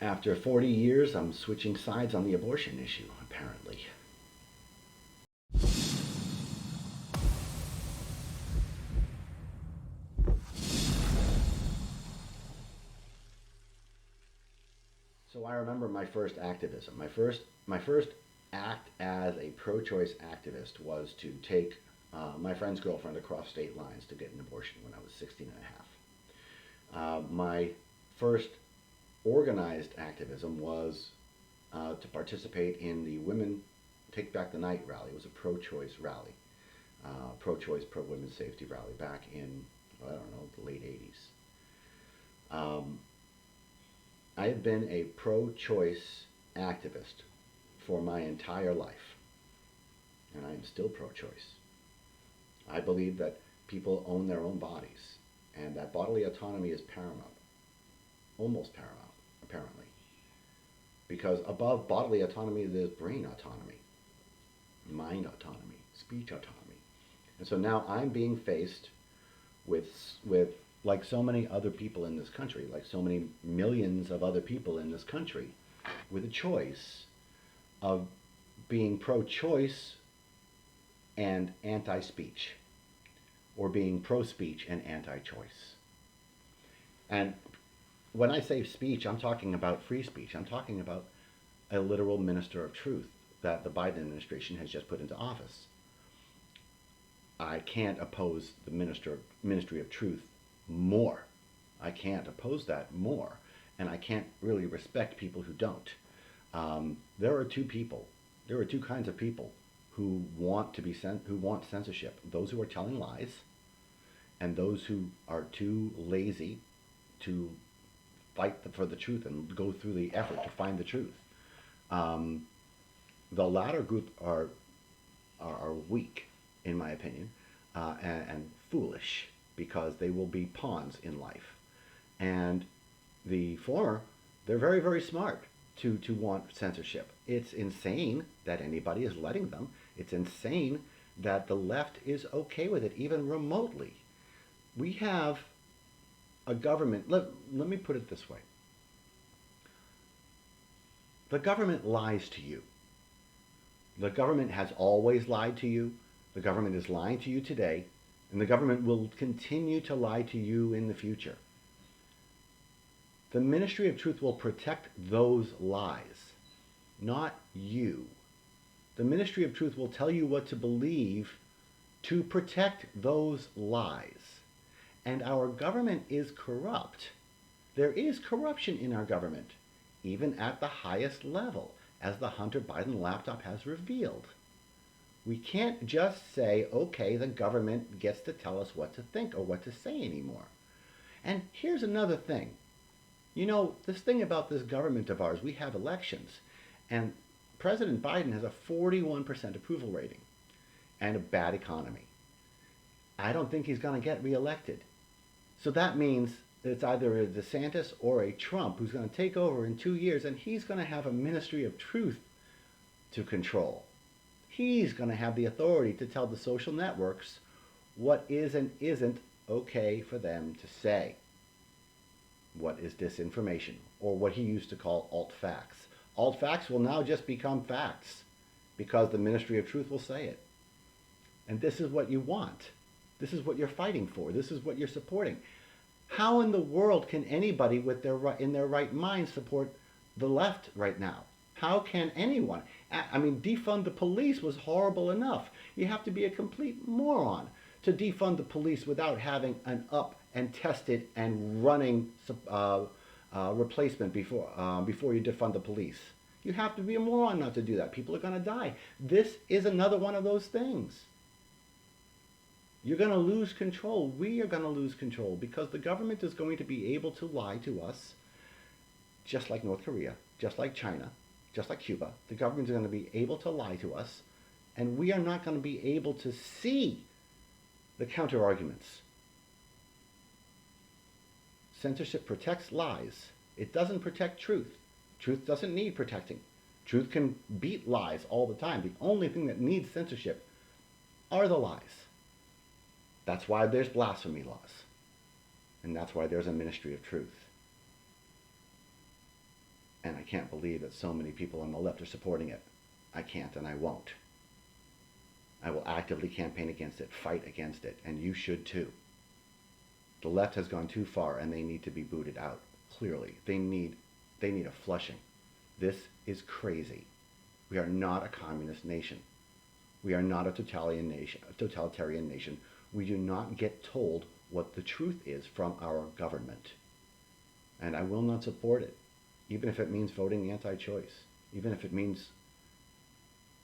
After 40 years, I'm switching sides on the abortion issue, apparently. So I remember my first activism. My first act as a pro-choice activist was to take my friend's girlfriend across state lines to get an abortion when I was 16 and a half. My first organized activism was to participate in the Women Take Back the Night rally. It was a pro-choice rally, pro-choice, pro-women's safety rally back in, I don't know, the late 80s. Um, I have been a pro-choice activist for my entire life, and I am still pro-choice. I believe that people own their own bodies, and that bodily autonomy is paramount, almost paramount, apparently. Because above bodily autonomy, there's brain autonomy, mind autonomy, speech autonomy. And so now I'm being faced with like so many other people in this country, like so many millions of other people in this country, with a choice of being pro-choice and anti-speech, or being pro-speech and anti-choice. And when I say speech, I'm talking about free speech. I'm talking about a literal minister of truth that the Biden administration has just put into office. I can't oppose the Ministry of Truth more. I can't oppose that more. And I can't really respect people who don't. There are two people. There are two kinds of people who want to be who want censorship. Those who are telling lies, and those who are too lazy to fight for the truth and go through the effort to find the truth. Um, the latter group are weak, in my opinion, and foolish, because they will be pawns in life. And the former, they're very, very smart to want censorship. It's insane that anybody is letting them. It's insane that the left is okay with it, even remotely. We have a government, let me put it this way. The government lies to you. The government has always lied to you. The government is lying to you today, and the government will continue to lie to you in the future. The Ministry of Truth will protect those lies, not you. The Ministry of Truth will tell you what to believe to protect those lies. And our government is corrupt. There is corruption in our government, even at the highest level, as the Hunter Biden laptop has revealed. We can't just say, okay, the government gets to tell us what to think or what to say anymore. And here's another thing. You know, this thing about this government of ours, we have elections, and President Biden has a 41% approval rating and a bad economy. I don't think he's going to get reelected. So that means it's either a DeSantis or a Trump who's going to take over in 2 years, and he's going to have a Ministry of Truth to control. He's going to have the authority to tell the social networks what is and isn't okay for them to say. What is disinformation, or what he used to call alt-facts. Alt-facts will now just become facts because the Ministry of Truth will say it. And this is what you want. This is what you're fighting for. This is what you're supporting. How in the world can anybody in their right mind support the left right now? How can anyone? I mean, defund the police was horrible enough. You have to be a complete moron to defund the police without having an up and tested and running replacement before you defund the police. You have to be a moron not to do that. People are going to die. This is another one of those things. You're going to lose control. We are going to lose control because the government is going to be able to lie to us, just like North Korea, just like China, just like Cuba. The government is going to be able to lie to us, and we are not going to be able to see the counter arguments. Censorship protects lies. It doesn't protect truth. Truth doesn't need protecting. Truth can beat lies all the time. The only thing that needs censorship are the lies. That's why there's blasphemy laws. And that's why there's a Ministry of Truth. And I can't believe that so many people on the left are supporting it. I can't and I won't. I will actively campaign against it, fight against it, and you should too. The left has gone too far and they need to be booted out, clearly. They need a flushing. This is crazy. We are not a communist nation. We are not a totalitarian nation. We do not get told what the truth is from our government. And I will not support it, even if it means voting anti-choice, even if it means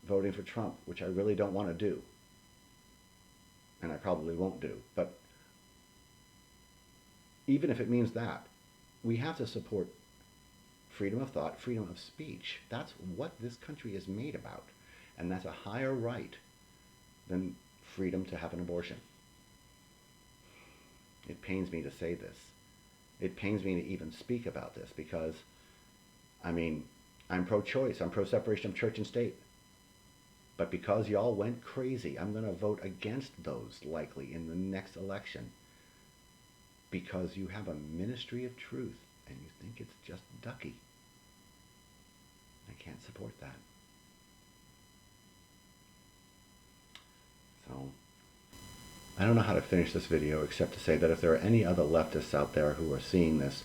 voting for Trump, which I really don't want to do, and I probably won't do. But even if it means that, we have to support freedom of thought, freedom of speech. That's what this country is made about. And that's a higher right than freedom to have an abortion. It pains me to say this. It pains me to even speak about this because, I mean, I'm pro-choice. I'm pro-separation of church and state. But because y'all went crazy, I'm going to vote against those likely in the next election. Because you have a ministry of truth and you think it's just ducky. I can't support that. So, I don't know how to finish this video except to say that if there are any other leftists out there who are seeing this,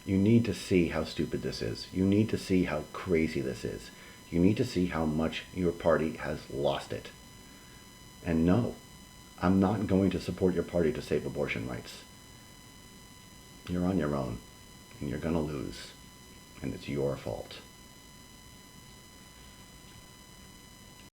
you need to see how stupid this is. You need to see how crazy this is. You need to see how much your party has lost it. And no, I'm not going to support your party to save abortion rights. You're on your own, and you're going to lose, and it's your fault.